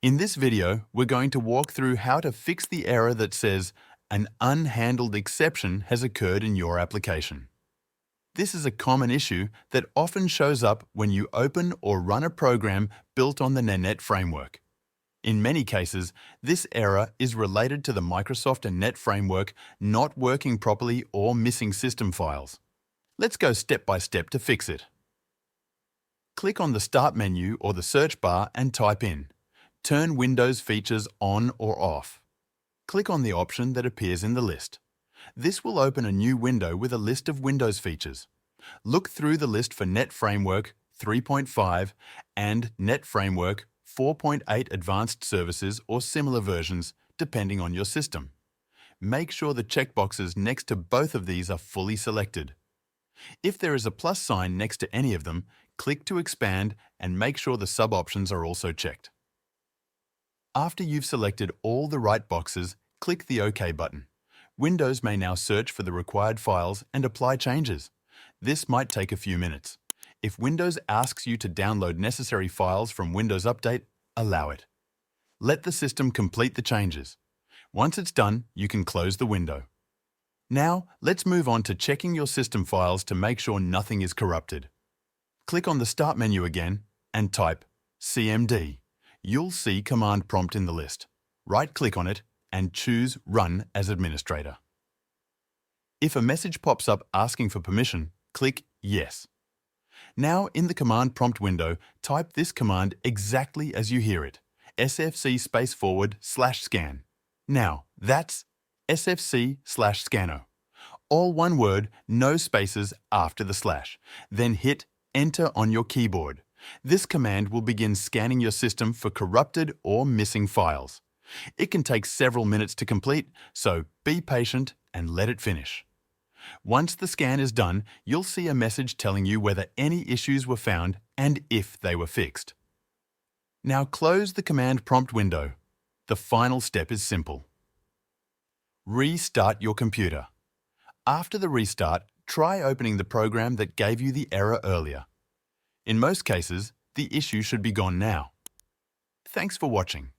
In this video, we're going to walk through how to fix the error that says an unhandled exception has occurred in your application. This is a common issue that often shows up when you open or run a program built on the .NET framework. In many cases, this error is related to the Microsoft and .NET framework not working properly or missing system files. Let's go step by step to fix it. Click on the Start menu or the search bar and type in Turn Windows features on or off. Click on the option that appears in the list. This will open a new window with a list of Windows features. Look through the list for .NET Framework 3.5 and .NET Framework 4.8 Advanced Services or similar versions, depending on your system. Make sure the checkboxes next to both of these are fully selected. If there is a plus sign next to any of them, click to expand and make sure the sub-options are also checked. After you've selected all the right boxes, click the OK button. Windows may now search for the required files and apply changes. This might take a few minutes. If Windows asks you to download necessary files from Windows Update, allow it. Let the system complete the changes. Once it's done, you can close the window. Now, let's move on to checking your system files to make sure nothing is corrupted. Click on the Start menu again and type CMD. You'll see command prompt in the list. Right-click on it and choose Run as Administrator. If a message pops up asking for permission, click Yes. Now, in the command prompt window, type this command exactly as you hear it, sfc/scan. Now, that's sfc/scannow. All one word, no spaces after the slash. Then hit Enter on your keyboard. This command will begin scanning your system for corrupted or missing files. It can take several minutes to complete, so be patient and let it finish. Once the scan is done, you'll see a message telling you whether any issues were found and if they were fixed. Now close the command prompt window. The final step is simple. Restart your computer. After the restart, try opening the program that gave you the error earlier. In most cases, the issue should be gone now. Thanks for watching.